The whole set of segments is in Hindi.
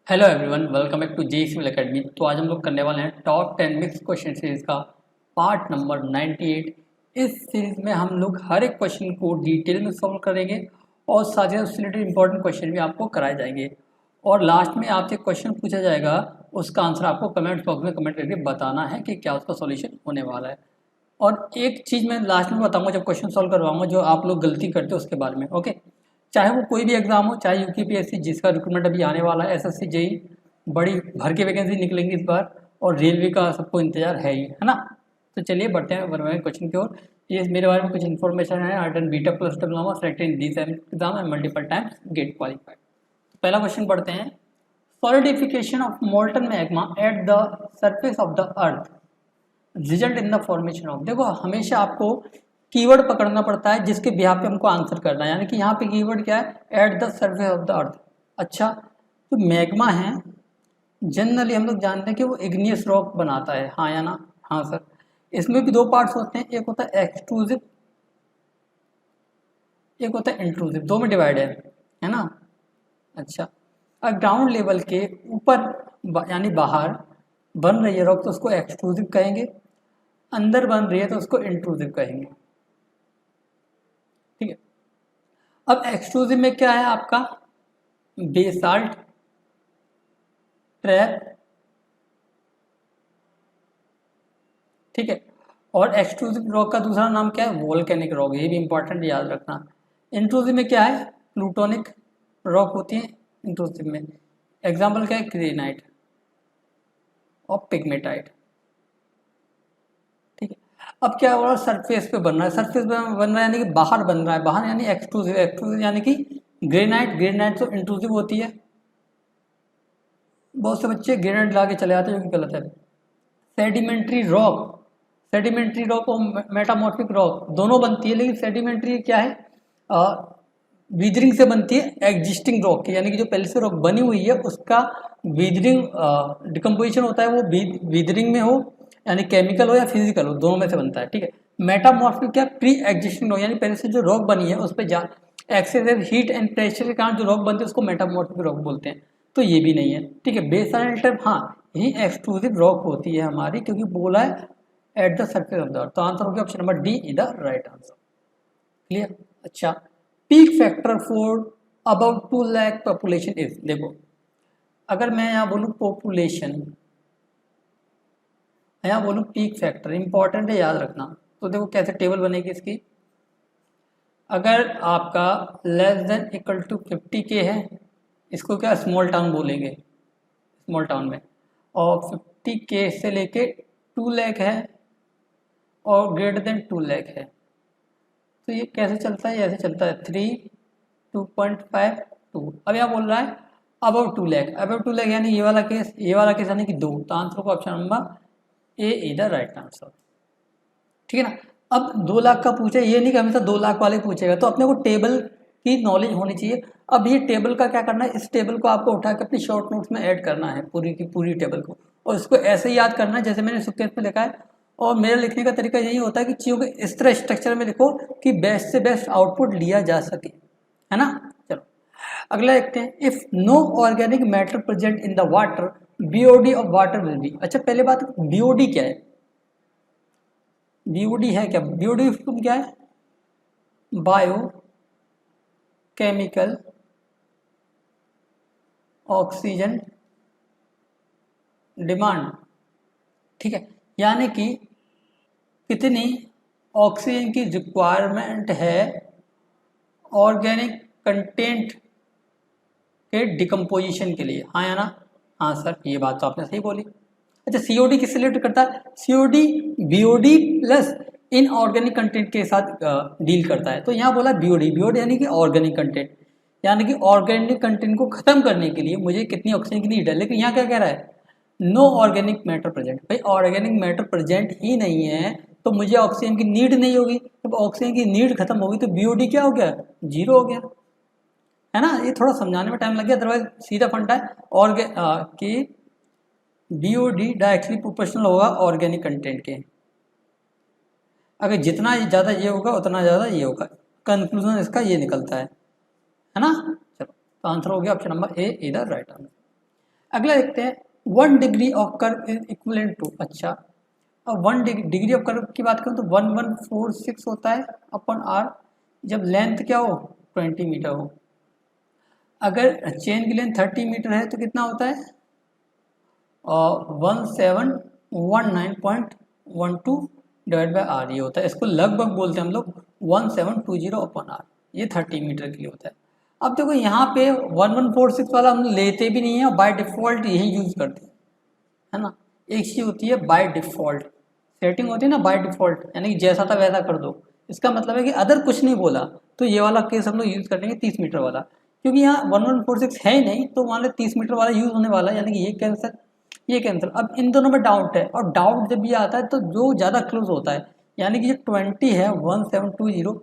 Hello everyone, welcome back to JEC academy. तो आज हम लोग करने वाले हैं टॉप 10 मिक्स क्वेश्चन सीरीज का पार्ट नंबर 98। इस सीरीज में हम लोग हर एक क्वेश्चन को डिटेल में सॉल्व करेंगे और साथ ही उससे रिलेटेड इंपॉर्टेंट क्वेश्चन भी आपको कराए जाएंगे और लास्ट में आपसे क्वेश्चन पूछा जाएगा, उसका आंसर आपको कमेंट बॉक्स में कमेंट करके बताना है कि क्या उसका सॉल्यूशन होने वाला है। और एक चीज़ मैं लास्ट में बताऊंगा जब क्वेश्चन सॉल्व करवाऊंगा, जो आप लोग गलती करते हो उसके बारे में। ओके, चाहे वो कोई भी एग्जाम हो, चाहे यूपीपीएससी जिसका रिक्रूटमेंट अभी आने वाला है, एसएससी जेई, बड़ी भर के वैकेंसी निकलेंगी इस बार और रेलवे का सबको इंतजार है ही, है ना। तो चलिए बढ़ते हैं वर्तमान क्वेश्चन की ओर। ये मेरे बारे में कुछ इन्फॉर्मेशन है। I done BTech plus diploma selected in this exam and multiple times GATE qualified. पहला क्वेश्चन पढ़ते हैं। Solidification of molten magma at the surface of the earth result in the formation of. देखो, हमेशा आपको कीवर्ड पकड़ना पड़ता है जिसके बिहाफ पे हमको आंसर करना है। यानी कि यहाँ पे कीवर्ड क्या है? At the surface of the अर्थ। अच्छा, तो मैग्मा है, जनरली हम लोग जानते हैं कि वो इग्नियस रॉक बनाता है, हाँ या ना? हाँ सर। इसमें भी दो पार्ट्स होते हैं, एक होता है एक्सट्रूसिव, एक होता है इंट्रूसिव, दो में डिवाइड है ना। अच्छा, अब ग्राउंड लेवल के ऊपर यानी बाहर बन रही है रॉक तो उसको एक्सट्रूसिव कहेंगे, अंदर बन रही है तो उसको इंट्रूसिव कहेंगे। ठीक है, अब एक्सट्रूसिव में क्या है आपका? बेसाल्ट, ट्रैप, ठीक है। और एक्सट्रूसिव रॉक का दूसरा नाम क्या है? वोल्केनिक रॉक, ये भी इंपॉर्टेंट याद रखना। इंट्रूसिव में क्या है? प्लूटोनिक रॉक होती है इंट्रूसिव में। एग्जाम्पल क्या है? ग्रेनाइट और पिग्मेटाइट। ठीक है, अब क्या हो रहा है? सरफेस पे बन रहा है, सरफेस पे बन रहा है यानी कि बाहर बन रहा है, बाहर यानी एक्सट्रूसिव, एक्सट्रूसिव यानी कि ग्रेनाइट, ग्रेनाइट तो इंट्रूसिव होती है। बहुत से बच्चे ग्रेनाइट ला के चले आते हैं, जो कि गलत है। सेडिमेंट्री रॉक, सेडिमेंट्री रॉक और मेटामॉर्फिक रॉक दोनों बनती है, लेकिन सेडिमेंट्री क्या है? वीदरिंग से बनती है एग्जिस्टिंग रॉक की, यानी कि जो पहले से रॉक बनी हुई है उसका वीदरिंग डिकम्पोजिशन होता है, वो वीदरिंग में हो, यानी केमिकल हो या फिजिकल हो, दोनों में से बनता है। ठीक है, मेटामॉर्फिक क्या? प्री एग्जिस्टिंग रॉक, यानी पहले से जो रॉक बनी है उस पर एक्सेसिव हीट एंड प्रेशर के कारण जो रॉक बनती है उसको मेटामॉर्फिक रॉक बोलते हैं। तो ये भी नहीं है। ठीक है, बेसाल्ट, हाँ, यही एक्सक्लूसिव रॉक होती है हमारी, क्योंकि बोला है at the surface of the earth. तो आंसर हो गया option number D is the right answer. Clear? अच्छा, peak factor for about 2 lakh population is. देखो, अगर मैं यहाँ बोलूँ पॉपुलेशन, यहाँ बोलूँ पीक फैक्टर, इंपॉर्टेंट है, याद रखना। तो देखो कैसे टेबल बनेगी इसकी। अगर आपका less than equal to 50K है, इसको क्या स्मॉल टाउन बोलेंगे, स्मॉल टाउन में। और 50K से लेके 2 लाख है और ग्रेटर देन 2 लाख है, तो ये कैसे चलता है? ऐसे चलता है 3, 2.5, 2। अब यहाँ बोल रहा है अबाउट 2 लाख, अबाउट 2 लाख यानी ये वाला केस, ये वाला केस यानी कि 2। तो आंसर को option number A is the right answer. ठीक है ना। अब 2 लाख का पूछे, ये नहीं कि हमेशा 2 लाख वाले पूछेगा, तो अपने को टेबल की नॉलेज होनी चाहिए। अब ये टेबल का क्या करना है? इस टेबल को आपको उठा के अपनी शॉर्ट नोट्स में ऐड करना है, पूरी की पूरी टेबल को, और इसको ऐसे ही याद करना है जैसे मैंने सुकेत में लिखा है। और मेरा लिखने का तरीका यही होता है कि चीज़ों को इस तरह स्ट्रक्चर में लिखो कि बेस्ट से बेस्ट आउटपुट लिया जा सके, है ना। चलो अगला देखते हैं। If no organic matter present in the water, BOD of water will be. अच्छा, पहले बात, बीओडी क्या है? बीओडी है क्या? बीओडी क्या है? Bio chemical oxygen demand. ठीक है, यानी कि कितनी ऑक्सीजन की रिक्वायरमेंट है ऑर्गेनिक कंटेंट के डिकम्पोजिशन के लिए, हाँ या ना? हाँ सर, ये बात तो आपने सही बोली। अच्छा, सीओडी किससे रिलेटेड करता है? COD BOD plus inorganic content के साथ डील करता है। तो यहाँ बोला बीओडी, बीओडी यानी कि ऑर्गेनिक कंटेंट, यानी कि ऑर्गेनिक कंटेंट को खत्म करने के लिए मुझे कितनी ऑक्सीजन की नीड है। लेकिन यहाँ क्या कह रहा है? No organic matter present. भाई ऑर्गेनिक मैटर प्रेजेंट ही नहीं है तो मुझे ऑक्सीजन की नीड नहीं होगी। जब ऑक्सीजन की नीड खत्म होगी तो बीओडी क्या हो गया? जीरो हो गया, है ना। ये थोड़ा समझाने में टाइम लग गया, अदरवाइज सीधा फंडा है। और कि बीओडी डायरेक्टली प्रोपोर्शनल होगा ऑर्गेनिक कंटेंट के। अगर जितना ज़्यादा ये होगा उतना ज़्यादा ये होगा, कंक्लूजन इसका ये निकलता है ना। चलो, तो आंसर हो गया ऑप्शन नंबर ए इधर राइट आंसर। अगला देखते हैं 1 degree of curve is equivalent to. अच्छा, अब 1 डिग्री ऑफ कर्व की बात करूँ तो 1146 होता है अपन आर, जब लेंथ क्या हो 20 मीटर हो। अगर चेन की लेंथ 30 मीटर है तो कितना होता है 1719.12 डिवाइड बाई आर ये होता है। इसको लगभग बोलते हैं हम लोग 1720 अपन आर, ये 30 मीटर के लिए होता है। अब देखो यहाँ पे 1146 वाला हम लेते भी नहीं है और बाय डिफ़ॉल्ट यही यूज़ करते हैं, है ना। एक चीज़ होती है बाय डिफ़ॉल्ट, सेटिंग होती है ना बाय डिफ़ॉल्ट, यानी कि जैसा था वैसा कर दो। इसका मतलब है कि अदर कुछ नहीं बोला तो ये वाला केस हम लोग यूज़ करेंगे 30 मीटर वाला, क्योंकि यहाँ 1146 है ही नहीं तो मान लो 30 मीटर वाला यूज़ होने वाला है, यानी कि ये कैंसिल ये कैंसिल। अब इन दोनों में डाउट है, और डाउट जब ये आता है तो जो ज़्यादा क्लोज होता है, यानी कि जो 20 है 1720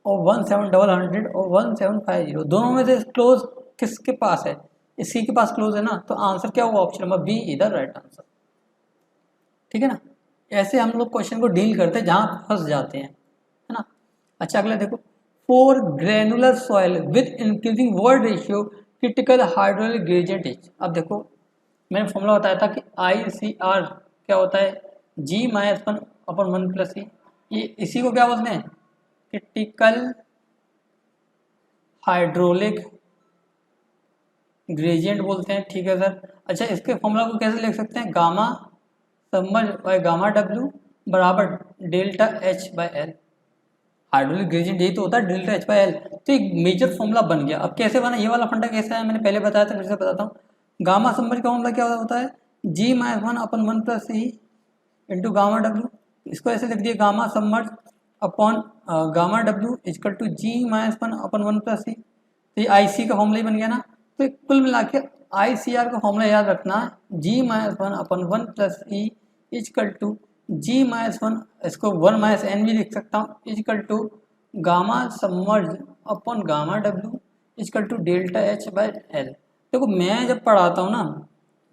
और 1700 और 1750 दोनों में से क्लोज किसके पास है, इसी के पास क्लोज है ना, तो आंसर क्या होगा ऑप्शन नंबर बी इधर राइट आंसर। ठीक है ना, ऐसे हम लोग क्वेश्चन को डील करते हैं जहाँ फंस जाते हैं, है ना। अच्छा अगला देखो, for granular soil with increasing word ratio critical hydraulic gradient is. अब देखो मैंने फॉर्मूला बताया था कि ICR क्या होता है G-1/1 + E, ये इसी को क्या बोलते हैं क्रिटिकल हाइड्रोलिक ग्रेडियंट बोलते हैं। ठीक है सर। अच्छा इसके फॉर्मूला को कैसे लिख सकते हैं, gamma submerge by gamma W बराबर डेल्टा H/L। हाइड्रोलिक ग्रेडियंट यही तो होता है डेल्टा H/L, तो एक मेजर फॉर्मूला बन गया। अब कैसे बना ये वाला फंडा कैसे है मैंने पहले बताया था, फिर से बताता हूँ। गामा सबमर्ज का फॉर्मूला क्या होता है G-1/1 + E into gamma W। इसको ऐसे लिख दिए gamma submerge upon gamma W equal to G-1/1 + E, तो ये IC का फॉर्मूला ही बन गया ना। तो कुल मिला के ICR का फॉर्मूला याद रखना, G-1/1 + E equal to G-1, इसको 1 - n भी लिख सकता हूँ, equal to gamma submerge upon gamma W equal to delta H/L। देखो मैं जब पढ़ाता हूँ ना,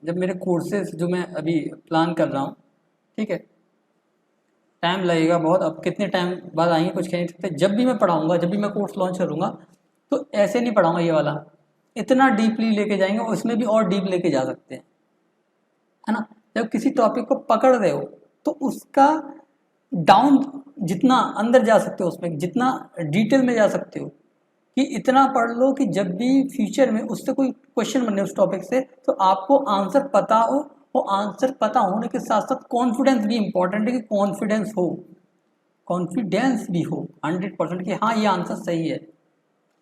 जब मेरे कोर्सेज जो मैं अभी प्लान कर रहा हूँ, ठीक है, टाइम लगेगा बहुत, अब कितने टाइम बाद आएंगे कुछ कह नहीं सकते। जब भी मैं पढ़ाऊँगा, जब भी मैं कोर्स लॉन्च करूँगा तो ऐसे नहीं पढ़ाऊँगा ये वाला, इतना डीपली लेके जाएंगे और इसमें भी और डीप लेके जा सकते हैं, है ना। जब किसी टॉपिक को पकड़ रहे हो तो उसका डाउन जितना अंदर जा सकते हो, उसमें जितना डिटेल में जा सकते हो, कि इतना पढ़ लो कि जब भी फ्यूचर में उससे कोई क्वेश्चन बने उस टॉपिक से तो आपको आंसर पता हो। वो आंसर पता होने के साथ साथ कॉन्फिडेंस भी इंपॉर्टेंट है, कि कॉन्फिडेंस हो, कॉन्फिडेंस भी हो 100% कि हाँ ये आंसर सही है।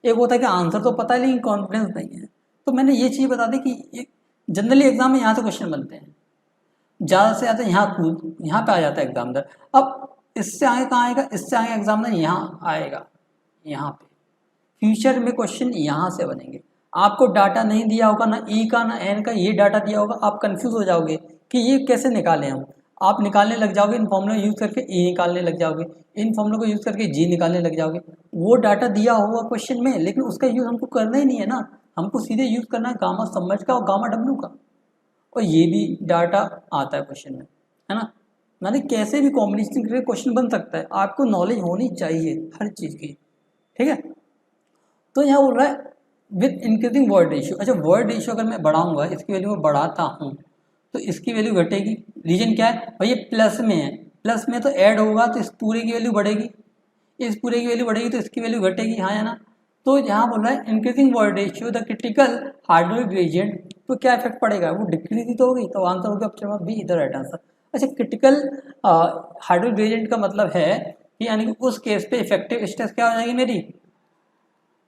एक होता है कि आंसर तो पता है लेकिन कॉन्फिडेंस नहीं है। तो मैंने ये चीज़ बता दी कि जनरली एग्जाम में यहाँ से क्वेश्चन बनते हैं, ज़्यादा से ज़्यादा यहाँ पे आ जाता है एग्जामिनर। अब इससे आगे कहाँ आएगा, इससे आगे एग्जामिनर यहाँ आएगा, यहाँ पे फ्यूचर में क्वेश्चन यहाँ से बनेंगे। आपको डाटा नहीं दिया होगा ना ई का ना एन का, ये डाटा दिया होगा, आप कंफ्यूज हो जाओगे कि ये कैसे निकालें हम। आप निकालने लग जाओगे इन फॉर्मूला यूज़ करके, ई निकालने लग जाओगे, इन फॉर्मूला को यूज़ करके जी निकालने लग जाओगे। वो डाटा दिया होगा क्वेश्चन में, लेकिन उसका यूज़ हमको करना ही नहीं है ना, हमको सीधे यूज़ करना है गामा सबमर्ज का और गामा डब्ल्यू का, और ये भी डाटा आता है क्वेश्चन में, है ना। मैंने कैसे भी कॉम्बिनेशन करके क्वेश्चन बन सकता है, आपको नॉलेज होनी चाहिए हर चीज़ की, ठीक है। तो यहाँ बोल रहा है विद इंक्रीजिंग वर्ड रेशियो। अच्छा वर्ड रेशियो अगर मैं बढ़ाऊंगा, इसकी वैल्यू में बढ़ाता हूँ तो इसकी वैल्यू घटेगी। रीजन क्या है भाई, ये प्लस में है, प्लस में तो ऐड होगा तो इस पूरे की वैल्यू बढ़ेगी, इस पूरे की वैल्यू बढ़ेगी तो इसकी वैल्यू घटेगी, हाँ या ना। तो यहाँ बोल रहा है increasing word ratio the critical hydraulic gradient, तो क्या इफेक्ट पड़ेगा, वो डिक्रीज ही तो होगी, तो आंसर हो गया ऑप्शन नंबर बी इधर राइट आंसर। अच्छा क्रिटिकल हाइड्रोलिक ग्रेडियंट का मतलब है कि यानी कि उस केस पे इफेक्टिव स्ट्रेस क्या हो जाएगी मेरी,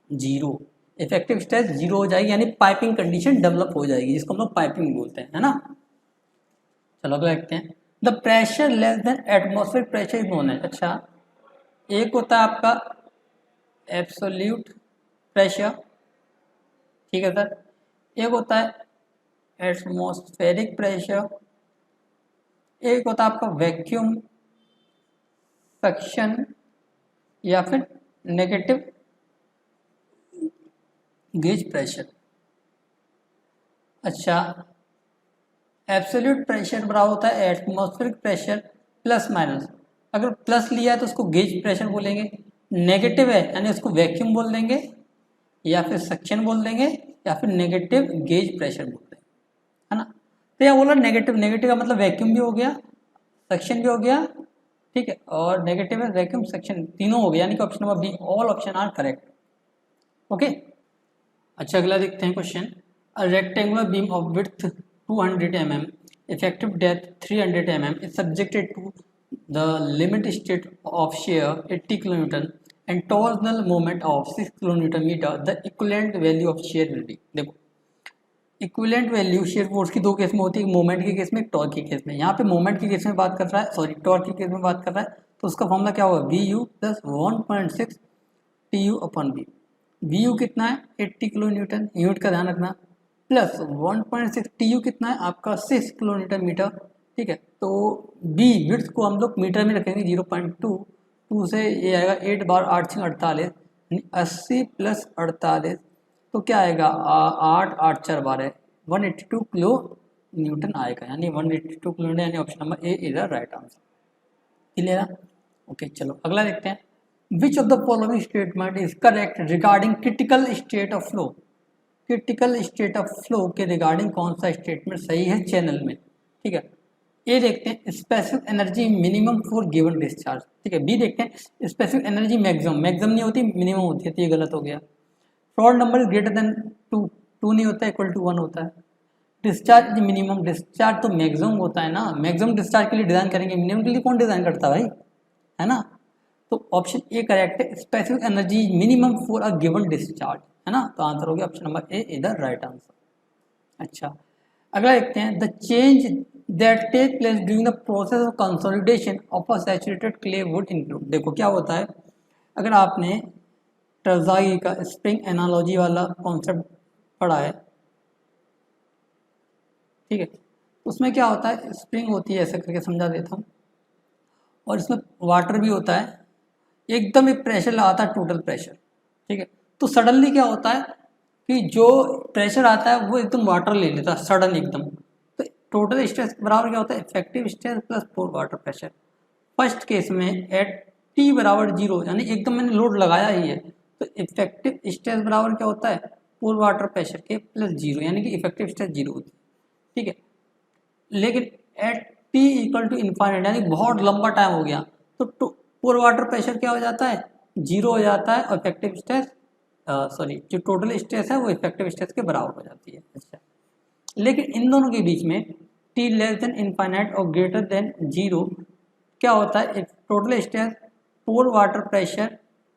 जीरो, इफेक्टिव स्ट्रेस जीरो हो जाएगी, यानी पाइपिंग कंडीशन डेवलप हो जाएगी, जिसको हम लोग पाइपिंग बोलते हैं, है ना। चलो अगला देखते हैं, the pressure less than atmospheric pressure is known है। अच्छा एक होता है आपका एब्सोल्यूट प्रेशर, ठीक है सर, एक होता है एटमॉस्फेरिक प्रेशर, एक होता है आपका वैक्यूम सक्शन या फिर नेगेटिव गेज प्रेशर। अच्छा एब्सोल्यूट प्रेशर बराबर होता है एटमॉस्फेरिक प्रेशर प्लस माइनस, अगर प्लस लिया है तो उसको गेज प्रेशर बोलेंगे, नेगेटिव है यानी उसको वैक्यूम बोल देंगे या फिर सक्शन बोल देंगे या फिर नेगेटिव गेज प्रेशर बोल देंगे, है ना। तो यह बोला नेगेटिव, नेगेटिव का मतलब वैक्यूम भी हो गया, सक्शन भी हो गया, ठीक है, और नेगेटिव है वैक्यूम सक्शन तीनों हो गया, यानी कि option number B all option are correct. Okay, अच्छा अगला देखते हैं question. A rectangular beam of width 200 mm, effective depth 300 mm is subjected to the limit state of shear 80 kN and torsional moment of 6 kN, the equivalent value of shear will be। देखो इक्विवेलेंट वैल्यू शेयर फोर्स की दो केस में होती है, एक मोमेंट के केस में, एक टॉर्क के केस में। यहाँ पे मोमेंट के केस में बात कर रहा है, सॉरी टॉर्क के केस में बात कर रहा है, तो उसका फॉर्मूला क्या होगा, V u plus 1.6 T u upon b. V u कितना है 80 किलो न्यूटन, यूनिट का ध्यान रखना, प्लस 1.6 टी यू कितना है आपका 6 किलो न्यूटन मीटर, ठीक है। तो बी विड्थ को हम लोग मीटर में रखेंगे 0.2, 2 से ये आएगा 8 बार 8 6 48, 80 प्लस 48 तो क्या आएगा 8 8 4 12 182 किलो न्यूटन आएगा, यानी 182 किलो न्यूटन, यानी option number A is the right answer. Clear है? ओके चलो अगला देखते हैं। Which of the following statement is correct regarding critical state of flow. Critical state of flow के रिगार्डिंग कौन सा स्टेटमेंट सही है चैनल में, ठीक है। ए देखते हैं specific energy minimum for given discharge, ठीक है। बी देखते हैं स्पेसिफिक एनर्जी मैक्सिमम, मैक्सिमम नहीं होती मिनिमम होती है, तो ये गलत हो गया। Fraud number is greater than 2, 2 नहीं होता, इक्वल टू 1 होता है। डिस्चार्ज मिनिमम, डिस्चार्ज तो मैक्सिमम होता है ना, मैक्सिमम डिस्चार्ज के लिए डिजाइन करेंगे, मिनिमम के लिए कौन डिजाइन करता है भाई, है ना। तो ऑप्शन ए करेक्ट है, specific energy minimum for a given discharge, है ना। तो आंसर हो गया option number A is the right answer. अच्छा अगला देखते हैं। The change that take place during the process of consolidation of a saturated clay would include. देखो क्या होता है, अगर आपने टर्जाई का स्प्रिंग एनालॉजी वाला कॉन्सेप्ट पढ़ा है, ठीक है, उसमें क्या होता है, स्प्रिंग होती है, ऐसे करके समझा देता हूँ, और इसमें वाटर भी होता है, एकदम एक प्रेशर लगाता है टोटल प्रेशर, ठीक है। तो सडनली क्या होता है कि जो प्रेशर आता है वो एकदम वाटर ले लेता है सडन एकदम, तो टोटल स्ट्रेस बराबर क्या होता है इफेक्टिव स्ट्रेस प्लस पोर वाटर प्रेशर। फर्स्ट केस में एट टी बराबर 0, यानी एकदम मैंने लोड लगाया ही है, तो इफेक्टिव स्ट्रेस बराबर क्या होता है पोर वाटर प्रेशर के प्लस 0, यानी कि इफेक्टिव स्ट्रेस 0 होती है, ठीक है। लेकिन at T equal to infinite, यानी बहुत लंबा टाइम हो गया, तो पोर वाटर प्रेशर क्या हो जाता है 0 हो जाता है, और इफेक्टिव स्ट्रेस सॉरी जो टोटल स्ट्रेस है वो इफेक्टिव स्ट्रेस के बराबर हो जाती है। अच्छा लेकिन इन दोनों के बीच में टी लेस देन इन्फाइनाइट और ग्रेटर देन 0 क्या होता है, total stress pore water pressure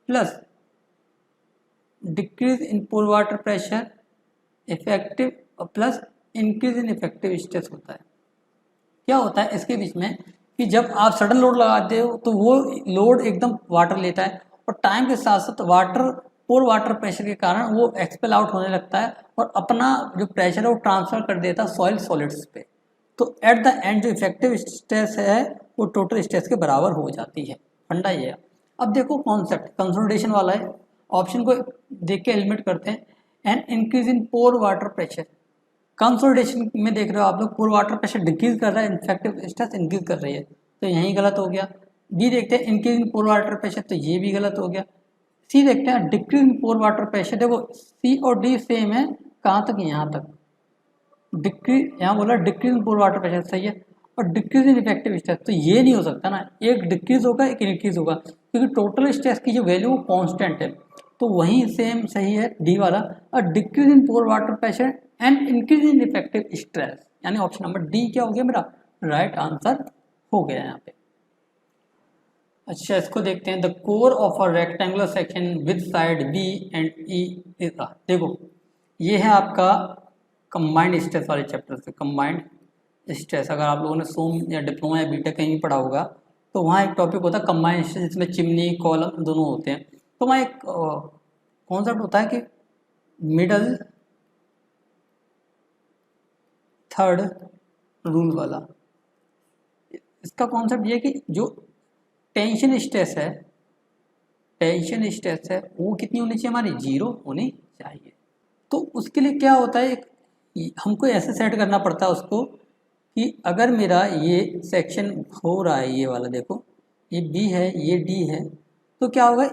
plus decrease in pore water pressure effective plus increase in effective stress होता है। क्या होता है इसके बीच में कि जब आप सडन लोड लगाते हो तो वो लोड एकदम वाटर लेता है, और टाइम के साथ साथ वाटर पोर वाटर प्रेशर के कारण वो एक्सपेल आउट होने लगता है, और अपना जो प्रेशर है वो ट्रांसफर कर देता है सॉइल सॉलिड्स पे। तो एट द एंड जो इफेक्टिव स्ट्रेस है वो टोटल स्ट्रेस के बराबर हो जाती है। फंडा ये है। अब देखो कॉन्सेप्ट कंसोलिडेशन वाला है, ऑप्शन को देख के एलिमिनेट करते हैं। And increase in pore water pressure, consolidation में देख रहे हो आप लोग पोर वाटर प्रेशर डिक्रीज कर रहा है, इफेक्टिव स्ट्रेस इंक्रीज कर रही है, तो यही गलत हो गया। बी देखते हैं increase in pore water pressure, तो ये भी गलत हो गया। सी देखते हैं decrease in pore water pressure, देखो सी और डी सेम है, कहाँ तक यहाँ तक डिक्रीज, यहाँ बोला decrease in pore water pressure सही है, और डिक्रीज इन इफेक्टिव स्ट्रेस तो ये नहीं हो सकता ना, एक डिक्रीज होगा एक इंक्रीज होगा, क्योंकि टोटल स्ट्रेस की जो वैल्यू वो कॉन्स्टेंट है, तो वहीं सेम सही है डी वाला, और decrease in pore water pressure and increase in effective stress, यानी ऑप्शन नंबर डी क्या हो गया मेरा राइट आंसर हो गया यहाँ पे। अच्छा इसको देखते हैं। The core of a rectangular section with side B and E is, देखो ये है आपका कंबाइंड स्ट्रेस वाले चैप्टर से, कंबाइंड स्ट्रेस। अगर आप लोगों ने सोम या डिप्लोमा या बीटेक कहीं भी पढ़ा होगा तो वहाँ एक टॉपिक होता है कंबाइंड स्ट्रेस, जिसमें चिमनी कॉलम दोनों होते हैं। तो वहाँ एक कॉन्सेप्ट होता है कि मिडल थर्ड रूल वाला। इसका कॉन्सेप्ट ये है कि जो टेंशन स्ट्रेस है, टेंशन स्ट्रेस है वो कितनी होनी चाहिए हमारी 0 होनी चाहिए। तो उसके लिए क्या होता है, हमको ऐसे सेट करना पड़ता है उसको कि अगर मेरा ये सेक्शन हो रहा है, ये वाला देखो ये बी है ये डी है, तो क्या होगा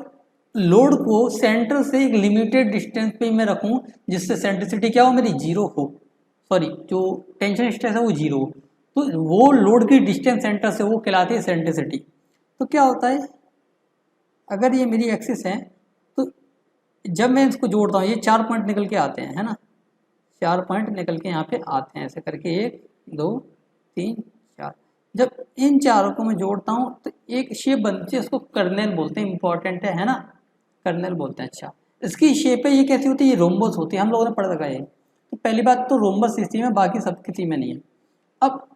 लोड को सेंटर से एक लिमिटेड डिस्टेंस पे मैं रखूं जिससे सेंट्रिसिटी क्या हो मेरी 0 हो, सॉरी जो टेंशन स्ट्रेस है वो जीरो, तो वो लोड की डिस्टेंस सेंटर से वो कहलाती है सेंट्रिसिटी। तो क्या होता है, अगर ये मेरी एक्सिस है तो जब मैं इसको जोड़ता हूँ ये 4 पॉइंट निकल के आते हैं, है ना, 4 पॉइंट निकल के यहाँ पे आते हैं ऐसे करके, 1 2 3 4। जब इन चारों को मैं जोड़ता हूँ तो एक शेप बनती है, उसको कर्नेल बोलते हैं, इंपॉर्टेंट है ना, कर्नेल बोलते हैं। अच्छा, इसकी शेप है, ये कैसी होती है, ये रोम्बस होती है, हम लोगों ने पढ़ रखा है। तो पहली बात तो रोम्बस इसी में, बाकी सब किसी में नहीं है। अब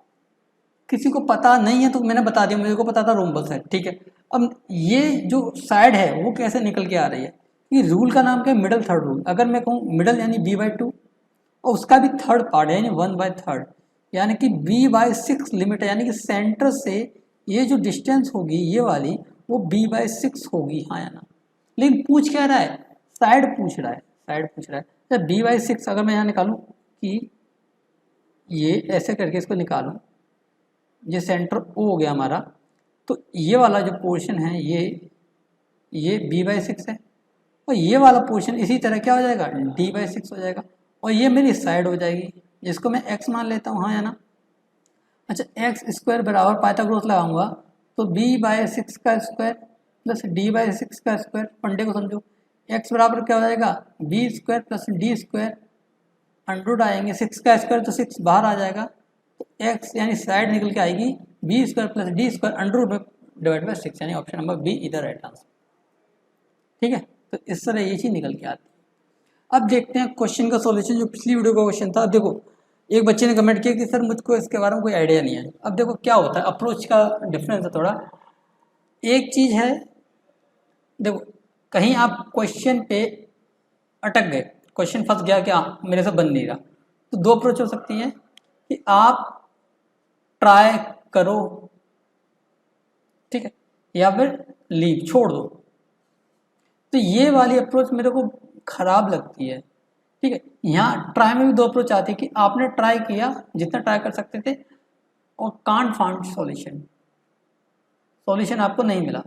किसी को पता नहीं है तो मैंने बता दिया, मेरे को पता था रोम्बस है, ठीक है। अब ये जो साइड है वो कैसे निकल के आ रही है, ये रूल का नाम क्या है, मिडल थर्ड रूल। अगर मैं कहूँ मिडल यानी b/2, और उसका भी थर्ड पार्ट है यानी 1/3, यानी कि b/6 लिमिट है, यानी कि सेंटर से ये जो डिस्टेंस होगी ये वाली वो b/6 होगी, हाँ या ना। लेकिन पूछ क्या रहा है, साइड पूछ रहा है, साइड पूछ रहा है। जब b/6 अगर मैं यहाँ निकालूं कि ये ऐसे करके इसको निकालूं, ये सेंटर O हो गया हमारा, तो ये वाला जो पोर्शन है ये b/6 है, और ये वाला पोर्शन इसी तरह क्या हो जाएगा, d/6 हो जाएगा, और ये मेरी साइड हो जाएगी जिसको मैं x मान लेता हूँ, हाँ या ना। अच्छा, एक्स स्क्वायर बराबर पाइथागोरस लगाऊंगा तो b/6 का स्क्वायर प्लस d/6 का स्क्वायर, फंडे को समझो, x बराबर क्या हो जाएगा, b square plus D square, under root आएंगे, 6 का स्क्वायर तो 6 बाहर आ जाएगा, तो x यानी साइड निकल के आएगी b square plus D square under root divide by 6, यानी ऑप्शन नंबर बी इधर राइट आंसर। ठीक है, तो इस तरह ये चीज़ निकल के आती है। अब देखते हैं क्वेश्चन का सॉल्यूशन, जो पिछली वीडियो का क्वेश्चन था। अब देखो, एक बच्चे ने कमेंट किया कि सर मुझको इसके बारे में कोई आइडिया नहीं है। अब देखो क्या होता है, अप्रोच का डिफरेंस है थोड़ा। एक चीज़ है, देखो कहीं आप क्वेश्चन पे अटक गए, क्वेश्चन फंस गया, क्या मेरे से बन नहीं रहा, तो दो अप्रोच हो सकती है कि आप ट्राई करो, ठीक है, या फिर लीव छोड़ दो। तो ये वाली अप्रोच मेरे को खराब लगती है, ठीक है। यहाँ ट्राई में भी दो अप्रोच आती है कि आपने ट्राई किया जितना ट्राई कर सकते थे और कांट फाउंड सॉल्यूशन, सॉल्यूशन आपको नहीं मिला,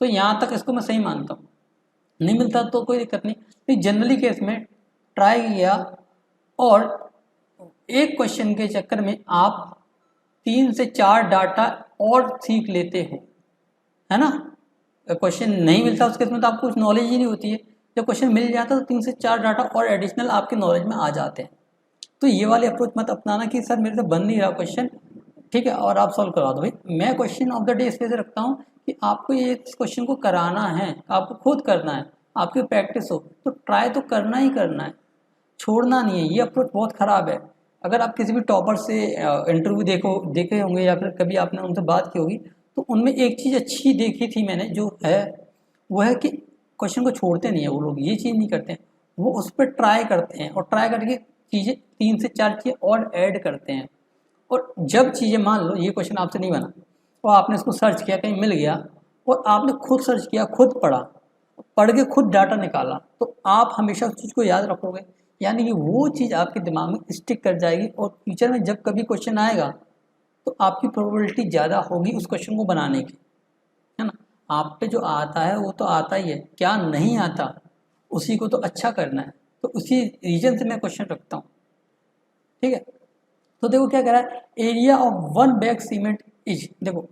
तो यहाँ तक इसको मैं सही मानता हूँ। नहीं मिलता तो कोई दिक्कत नहीं, तो जनरली केस में ट्राई किया और एक क्वेश्चन के चक्कर में आप 3 से 4 डाटा और सीख लेते हो, है ना। क्वेश्चन नहीं मिलता उसके में तो आपको कुछ नॉलेज ही नहीं होती है, जब क्वेश्चन मिल जाता है तो 3 से 4 डाटा और एडिशनल आपके नॉलेज में आ जाते हैं। तो ये वाली अप्रोच मत अपनाना कि सर मेरे से बन नहीं रहा क्वेश्चन, ठीक है, और आप सॉल्व करवा दो। भाई मैं क्वेश्चन ऑफ द डे इस वजह से रखता हूँ कि आपको ये इस क्वेश्चन को कराना है, आपको खुद करना है, आपकी प्रैक्टिस हो, तो ट्राई तो करना ही करना है, छोड़ना नहीं है। ये अप्रोच बहुत ख़राब है। अगर आप किसी भी टॉपर से इंटरव्यू देखे होंगे या फिर कभी आपने उनसे बात की होगी, तो उनमें एक चीज़ अच्छी देखी थी मैंने, जो है वो है कि क्वेश्चन को छोड़ते नहीं है वो लोग, ये चीज़ नहीं करते हैं, वो उस पर ट्राई करते हैं और ट्राई करके चीज़ें 3 से 4 चीज़ें और ऐड करते हैं। और जब चीज़ें, मान लो ये क्वेश्चन आपसे नहीं बना और आपने इसको सर्च किया, कहीं मिल गया और आपने खुद सर्च किया, खुद पढ़ा, पढ़ के खुद डाटा निकाला, तो आप हमेशा उस चीज़ को याद रखोगे, यानी कि वो चीज़ आपके दिमाग में स्टिक कर जाएगी और फ्यूचर में जब कभी क्वेश्चन आएगा तो आपकी प्रोबेबिलिटी ज़्यादा होगी उस क्वेश्चन को बनाने की, है ना। आप पे जो आता है वो तो आता ही है, क्या नहीं आता उसी को तो अच्छा करना है, तो उसी रीजन से मैं क्वेश्चन रखता हूँ, ठीक है। तो देखो क्या कह रहा है, area of 1 bag cement is, देखो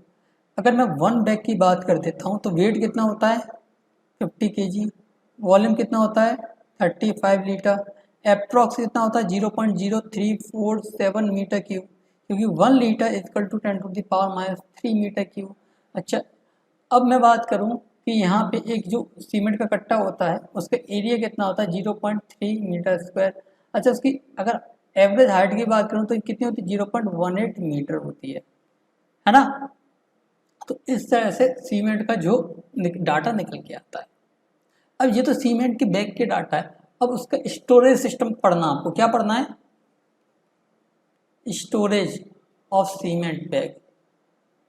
अगर मैं 1 बैग की बात कर देता हूँ तो वेट कितना होता है 50 kg, वॉल्यूम कितना होता है 35 लीटर, अप्रॉक्स कितना होता है 0.0347 मीटर क्यूब, क्योंकि 1 litre equal to 10⁻³ metre cube. अच्छा, अब मैं बात करूं कि यहाँ पे एक जो सीमेंट का कट्टा होता है उसका एरिया कितना होता है 0.3 मीटर स्क्वायर। अच्छा, उसकी अगर एवरेज हाइट की बात करूं तो कितनी होती है 0.18 मीटर होती है ना। तो इस तरह से सीमेंट का जो डाटा निकल के आता है। अब ये तो सीमेंट के बैग के डाटा है, अब उसका स्टोरेज सिस्टम पढ़ना, आपको क्या पढ़ना है, स्टोरेज ऑफ सीमेंट बैग।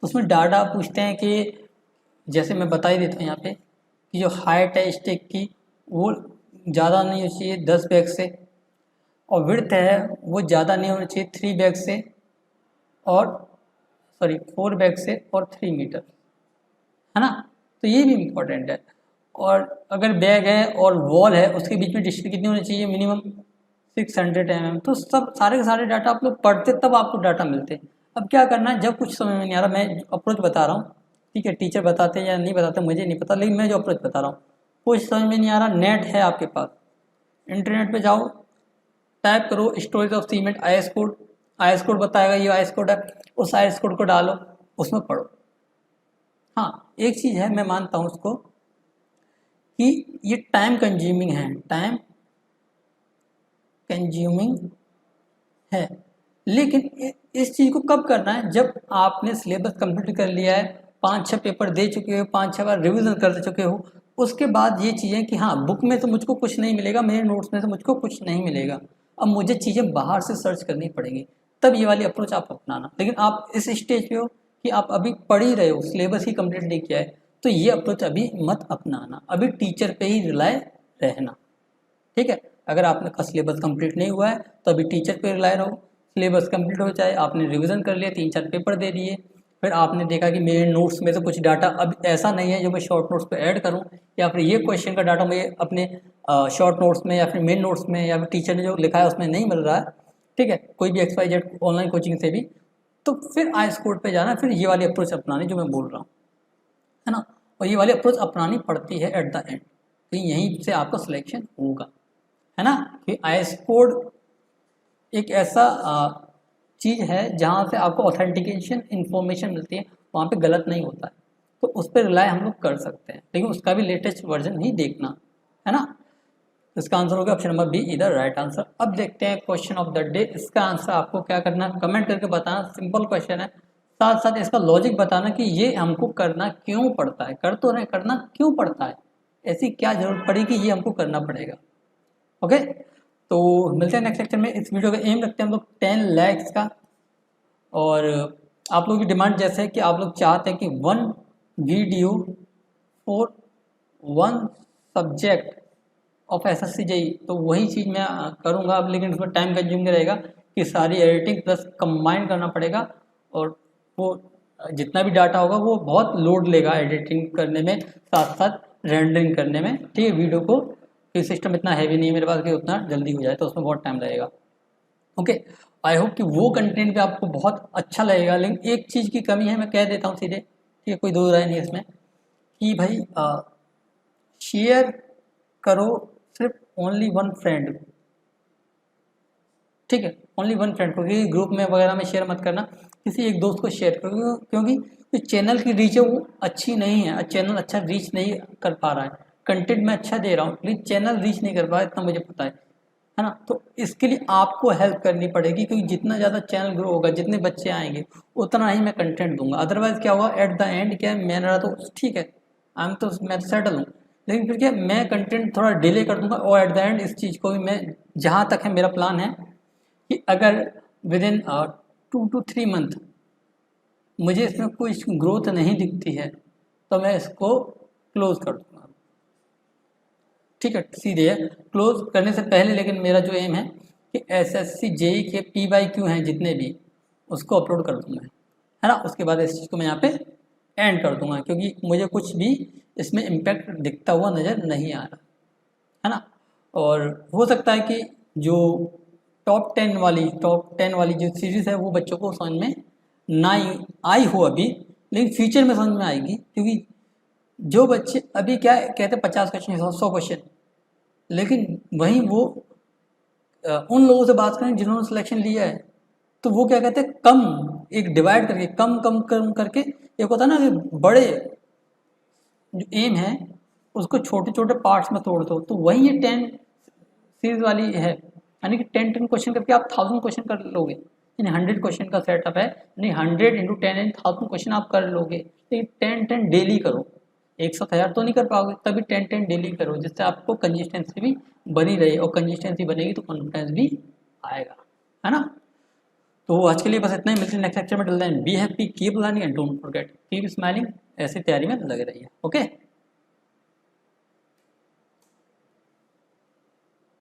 उसमें डाटा पूछते हैं कि जैसे मैं बता ही देता हूँ यहाँ पे कि जो हाइट है स्टिक की वो ज़्यादा नहीं होनी चाहिए 10 बैग से, और विड्थ है वो ज़्यादा नहीं होनी चाहिए 3 बैग से, और 4 बैग से और 3 मीटर, है ना। तो ये भी इम्पोर्टेंट है। और अगर बैग है और वॉल है उसके बीच में डिस्टेंस कितनी होनी चाहिए, मिनिमम 600 mm, तो सब सारे के सारे डाटा आप लोग पढ़ते तब आपको डाटा मिलते। अब क्या करना है, जब कुछ समझ में नहीं आ रहा, मैं अप्रोच बता रहा हूँ, ठीक है, टीचर बताते हैं या नहीं बताते मुझे नहीं पता, लेकिन मैं जो अप्रोच बता रहा हूँ, कुछ समझ में नहीं आ रहा, नेट है आपके पास, इंटरनेट पे जाओ, टाइप करो stories of cement IS code, IS code बताएगा ये IS कोड है, उस IS कोड को डालो, उसमें पढ़ो। हाँ, एक चीज़ है, मैं मानता हूँ उसको कि ये टाइम कंज्यूमिंग है, टाइम कंज्यूमिंग है, लेकिन इस चीज़ को कब करना है, जब आपने सिलेबस कंप्लीट कर लिया है, 5-6 पेपर दे चुके हो, 5-6 बार रिवीजन कर चुके हो, उसके बाद ये चीज़ें कि हाँ बुक में तो मुझको कुछ नहीं मिलेगा, मेरे नोट्स में तो मुझको कुछ नहीं मिलेगा, अब मुझे चीज़ें बाहर से सर्च करनी पड़ेंगी, तब ये वाली अप्रोच आप अपनाना। लेकिन आप इस स्टेज पे हो कि आप अभी पढ़ ही रहे हो, सिलेबस ही कंप्लीट नहीं किया है, तो ये अप्रोच अभी मत अपनाना, अभी टीचर पे ही रिलाय रहना, ठीक है। अगर आपने का सिलेबस कंप्लीट नहीं हुआ है तो अभी टीचर पे रिलाय रहो, सिलेबस कंप्लीट हो जाए, आपने रिवीजन कर लिया, 3-4 पेपर दे दिए, फिर आपने देखा कि मेरे नोट्स में से कुछ डाटा अब ऐसा नहीं है जो मैं शॉर्ट नोट्स पे ऐड करूं, या फिर ये क्वेश्चन का डाटा मुझे अपने शॉर्ट नोट्स में या फिर मेन नोट्स में या फिर टीचर ने जो लिखा है उसमें नहीं मिल रहा है, ठीक है, कोई भी XYZ ऑनलाइन कोचिंग से भी, तो फिर IS कोड पे जाना, फिर ये वाली अप्रोच अपनानी जो मैं बोल रहा हूँ, है ना। और ये वाली अप्रोच अपनानी पड़ती है एट द एंड, तो यहीं से आपका सिलेक्शन होगा, है ना। कि IS कोड एक ऐसा चीज़ है जहाँ से आपको ऑथेंटिकेशन इन्फॉर्मेशन मिलती है, वहाँ पे गलत नहीं होता है, तो उस पर रिलाय हम लोग कर सकते हैं, लेकिन उसका भी लेटेस्ट वर्जन ही देखना, है ना। तो इसका आंसर होगा ऑप्शन नंबर बी, इधर राइट आंसर। अब देखते हैं क्वेश्चन ऑफ द डे, इसका आंसर आपको क्या करना है, कमेंट करके बताना, सिंपल क्वेश्चन है, साथ साथ इसका लॉजिक बताना कि ये हमको करना क्यों पड़ता है, कर तो रहे, करना क्यों पड़ता है, ऐसी क्या जरूरत पड़ी कि ये हमको करना पड़ेगा। ओके, तो मिलते हैं नेक्स्ट लेक्चर में। इस वीडियो का एम रखते हैं हम लोग 10 लाख का, और आप लोगों की डिमांड जैसे है कि आप लोग चाहते हैं कि 1 video for 1 subject of SSC JEE, तो वही चीज़ मैं करूँगा अब, लेकिन उसमें टाइम कंज्यूमिंग रहेगा कि सारी एडिटिंग प्लस कंबाइन करना पड़ेगा, और वो जितना भी डाटा होगा वो बहुत लोड लेगा एडिटिंग करने में, साथ साथ रेंडरिंग करने में, ठीक है, वीडियो को, कि सिस्टम इतना हैवी नहीं है मेरे पास कि उतना जल्दी हो जाए, तो उसमें बहुत टाइम लगेगा। ओके, आई होप कि वो कंटेंट भी आपको बहुत अच्छा लगेगा, लेकिन एक चीज़ की कमी है, मैं कह देता हूँ सीधे, ठीक है, कोई दो राय नहीं है इसमें, कि भाई शेयर करो सिर्फ ओनली 1 फ्रेंड, ठीक है, ओनली 1 फ्रेंड को, क्योंकि ग्रुप में वगैरह में शेयर मत करना, किसी एक दोस्त को शेयर करो, क्योंकि जो चैनल की रीच है वो अच्छी नहीं है, चैनल अच्छा रीच नहीं कर पा रहा है, कंटेंट मैं अच्छा दे रहा हूँ लेकिन चैनल रीच नहीं कर पा रहा है, इतना मुझे पता है ना। तो इसके लिए आपको हेल्प करनी पड़ेगी, क्योंकि जितना ज़्यादा चैनल ग्रो होगा, जितने बच्चे आएंगे, उतना ही मैं कंटेंट दूंगा, अदरवाइज क्या होगा, एट द एंड क्या है, मेरा तो ठीक है, मैं तो सेटल हूँ, लेकिन फिर क्या, मैं कंटेंट थोड़ा डिले कर दूंगा, और एट द एंड इस चीज़ को भी मैं, जहाँ तक है मेरा प्लान है कि अगर विद इन 2 to 3 मंथ मुझे इसमें कोई ग्रोथ नहीं दिखती है, तो मैं इसको क्लोज कर दूंगा, ठीक है, सीधे है, क्लोज करने से पहले लेकिन मेरा जो एम है कि SSC JEE के PYQ हैं जितने भी, उसको अपलोड कर दूंगा, है ना। उसके बाद इस चीज़ को मैं यहाँ पे एंड कर दूंगा, क्योंकि मुझे कुछ भी इसमें इम्पैक्ट दिखता हुआ नज़र नहीं आ रहा, है ना। और हो सकता है कि जो टॉप 10 वाली जो सीरीज़ है वो बच्चों को समझ में ना आई हो अभी, लेकिन फ्यूचर में समझ में आएगी, क्योंकि जो बच्चे अभी क्या कहते हैं 50 क्वेश्चन 100 क्वेश्चन, लेकिन वहीं वो उन लोगों से बात करें जिन्होंने सिलेक्शन लिया है, तो वो क्या कहते हैं, कम, एक डिवाइड करके, कम कम कम करके, एक होता है ना कि बड़े जो एम है उसको छोटे छोटे पार्ट्स में तोड़ दो, तो वही ये 10 सीरीज वाली है, यानी कि 10 क्वेश्चन करके आप 1000 क्वेश्चन कर लोगे, यानी 100 क्वेश्चन का सेटअप है, यानी 100 × 10 यानी 1000 क्वेश्चन आप कर लोगे, लेकिन 10 डेली करो, एक साथ 1000 तो नहीं कर पाओगे, तभी 10 डेली करो, जिससे आपको कंसिस्टेंसी भी बनी रहे, और कंसिस्टेंसी बनेगी तो कॉन्फिडेंस भी आएगा, है ना। तो आज के लिए बस इतना ही, मिलते हैं नेक्स्ट लेक्चर में, till then be happy, keep learning and don't forget keep smiling, ऐसी तैयारी में लगे रहिए। ओके।